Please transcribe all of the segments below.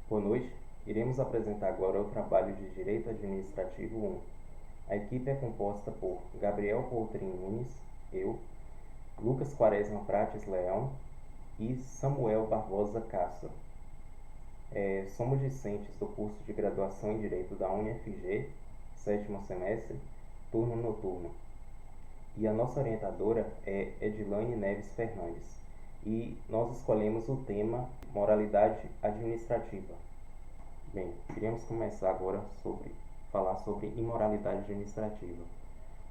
Boa noite. Iremos apresentar agora o trabalho de Direito Administrativo 1. A equipe é composta por Gabriel Coutrin Nunes, eu, Lucas Quaresma Prates Leão e Samuel Barbosa Castro. Somos discentes do curso de graduação em Direito da UniFG, 7º semestre, turno noturno. E a nossa orientadora é Edilane Neves Fernandes. E nós escolhemos o tema Moralidade Administrativa. Bem, iremos começar agora falar sobre imoralidade administrativa.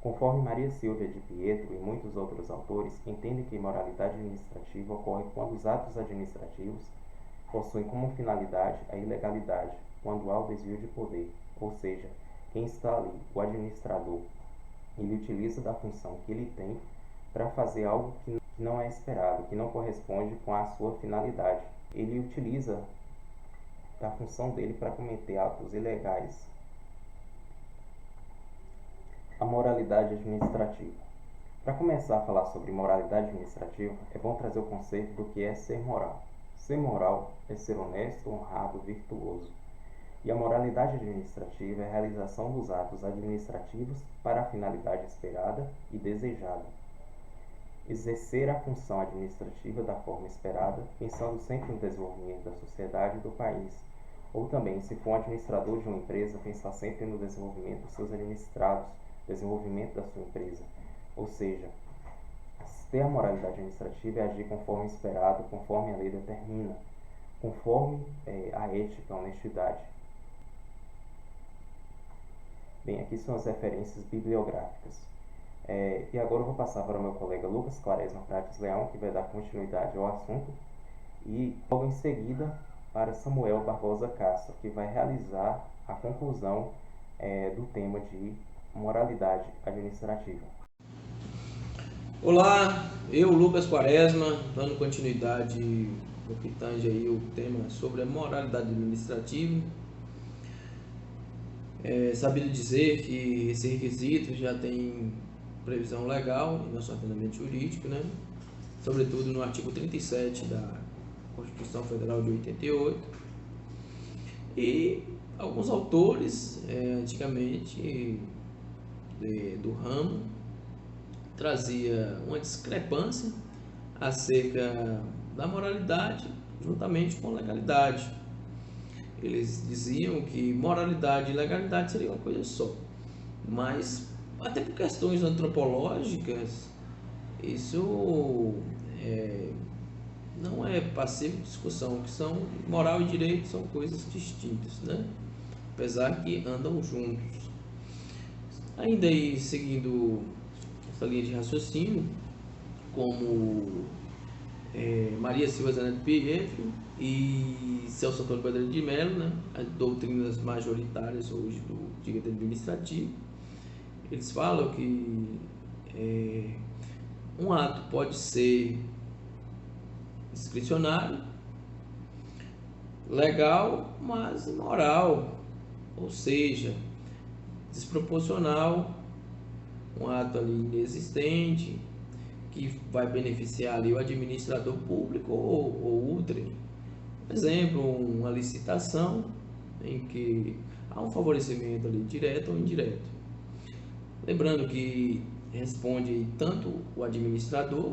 Conforme Maria Silvia de Pietro e muitos outros autores, entendem que imoralidade administrativa ocorre quando os atos administrativos possuem como finalidade a ilegalidade, quando há o desvio de poder, ou seja, quem está ali, o administrador, ele utiliza da função que ele tem para fazer algo que não é esperado, que não corresponde com a sua finalidade. Ele utiliza da função dele para cometer atos ilegais. A moralidade administrativa. Para começar a falar sobre moralidade administrativa, é bom trazer o conceito do que é ser moral. Ser moral é ser honesto, honrado, virtuoso. E a moralidade administrativa é a realização dos atos administrativos para a finalidade esperada e desejada. Exercer a função administrativa da forma esperada, pensando sempre no desenvolvimento da sociedade e do país. Ou também, se for um administrador de uma empresa, pensar sempre no desenvolvimento dos seus administrados, desenvolvimento da sua empresa. Ou seja, ter a moralidade administrativa é agir conforme esperado, conforme a lei determina, conforme a ética, a honestidade. Bem, aqui são as referências bibliográficas. E agora eu vou passar para o meu colega Lucas Quaresma Prates Leão, que vai dar continuidade ao assunto, e logo em seguida para Samuel Barbosa Castro, que vai realizar a conclusão do tema de moralidade administrativa. Olá, eu, Lucas Quaresma, dando continuidade no que tange aí o tema sobre a moralidade administrativa. É sabido dizer que esse requisito já tem previsão legal em nosso ordenamento jurídico, né? Sobretudo no artigo 37 da Constituição Federal de 88. E alguns autores, antigamente, do ramo, trazia uma discrepância acerca da moralidade juntamente com legalidade. Eles diziam que moralidade e legalidade seria uma coisa só, mas até por questões antropológicas isso não é passível de discussão, que são moral e direito são coisas distintas, né? Apesar que andam juntos. Ainda aí seguindo essa linha de raciocínio, como Maria Silva Zanetti Pietro e Celso Antônio Pedreira de Mello, né, as doutrinas majoritárias hoje do direito administrativo, eles falam que um ato pode ser discricionário, legal, mas imoral, ou seja, desproporcional, um ato ali inexistente, que vai beneficiar ali o administrador público ou outrem. Por exemplo, uma licitação em que há um favorecimento ali direto ou indireto. Lembrando que responde tanto o administrador,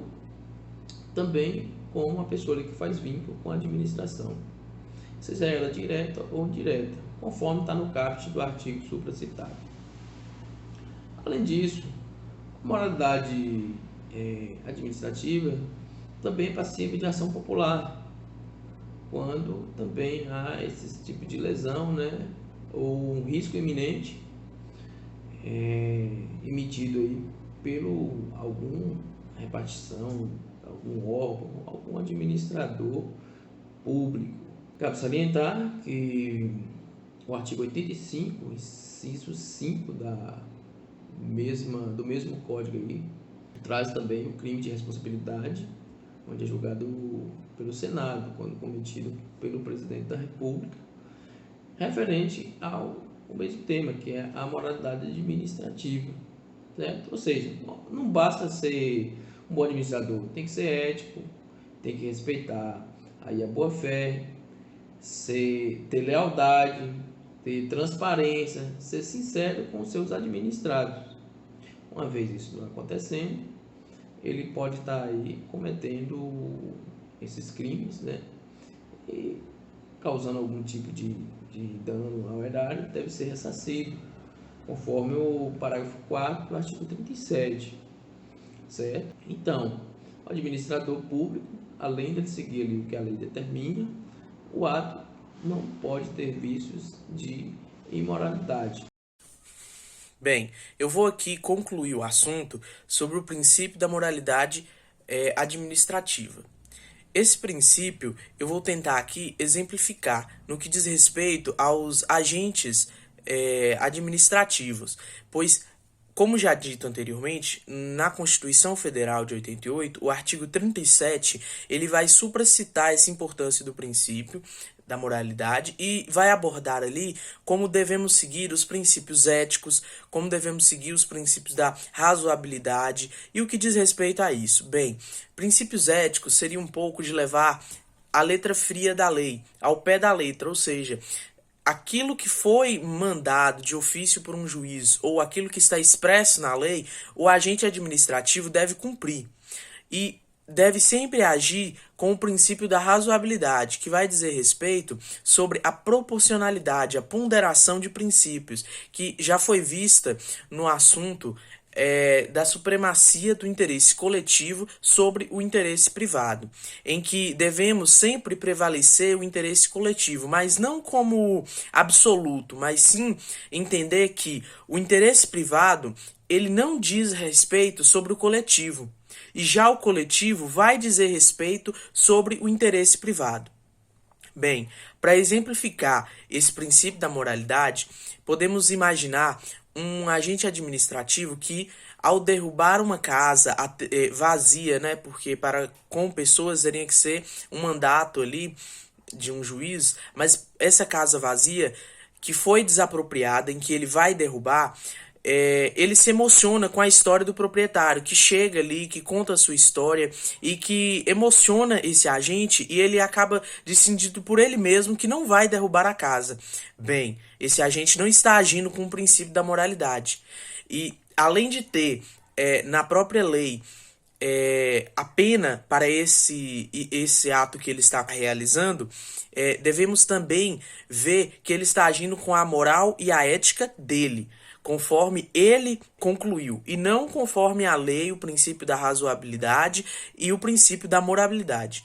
também como a pessoa ali que faz vínculo com a administração, seja ela direta ou indireta, conforme está no caput do artigo supracitado. Além disso, a moralidade administrativa também é passível de ação popular, quando também há esse tipo de lesão, né, ou um risco iminente emitido aí pelo algum repartição, algum órgão, algum administrador público. Cabe salientar que o artigo 85, inciso 5 do mesmo código aí, traz também o crime de responsabilidade, onde é julgado pelo Senado, quando cometido pelo presidente da República, referente ao mesmo tema, que é a moralidade administrativa, certo? Ou seja, não basta ser um bom administrador, tem que ser ético, tem que respeitar aí a boa-fé, ter lealdade, ter transparência, ser sincero com os seus administrados. Uma vez isso não acontecendo, ele pode estar aí cometendo esses crimes, né? E causando algum tipo de dano ao erário, deve ser ressarcido, conforme o parágrafo 4º do artigo 37, certo? Então, o administrador público, além de seguir ali o que a lei determina, o ato não pode ter vícios de imoralidade. Bem, eu vou aqui concluir o assunto sobre o princípio da moralidade administrativa. Esse princípio eu vou tentar aqui exemplificar no que diz respeito aos agentes administrativos, pois, como já dito anteriormente, na Constituição Federal de 88, o artigo 37, ele vai supracitar essa importância do princípio da moralidade e vai abordar ali como devemos seguir os princípios éticos, como devemos seguir os princípios da razoabilidade e o que diz respeito a isso. Bem, princípios éticos seria um pouco de levar a letra fria da lei, ao pé da letra, ou seja, aquilo que foi mandado de ofício por um juiz ou aquilo que está expresso na lei, o agente administrativo deve cumprir. E deve sempre agir com o princípio da razoabilidade, que vai dizer respeito sobre a proporcionalidade, a ponderação de princípios, que já foi vista no assunto da supremacia do interesse coletivo sobre o interesse privado, em que devemos sempre prevalecer o interesse coletivo, mas não como absoluto, mas sim entender que o interesse privado ele não diz respeito sobre o coletivo, e já o coletivo vai dizer respeito sobre o interesse privado. Bem, para exemplificar esse princípio da moralidade, podemos imaginar um agente administrativo que, ao derrubar uma casa vazia, né, porque com pessoas teria que ser um mandato ali de um juiz, mas essa casa vazia que foi desapropriada, em que ele vai derrubar, ele se emociona com a história do proprietário, que chega ali, que conta a sua história e que emociona esse agente e ele acaba decidindo por ele mesmo que não vai derrubar a casa. Bem, esse agente não está agindo com o princípio da moralidade. E além de ter na própria lei a pena para esse ato que ele está realizando, devemos também ver que ele está agindo com a moral e a ética dele, conforme ele concluiu, e não conforme a lei, o princípio da razoabilidade e o princípio da moralidade.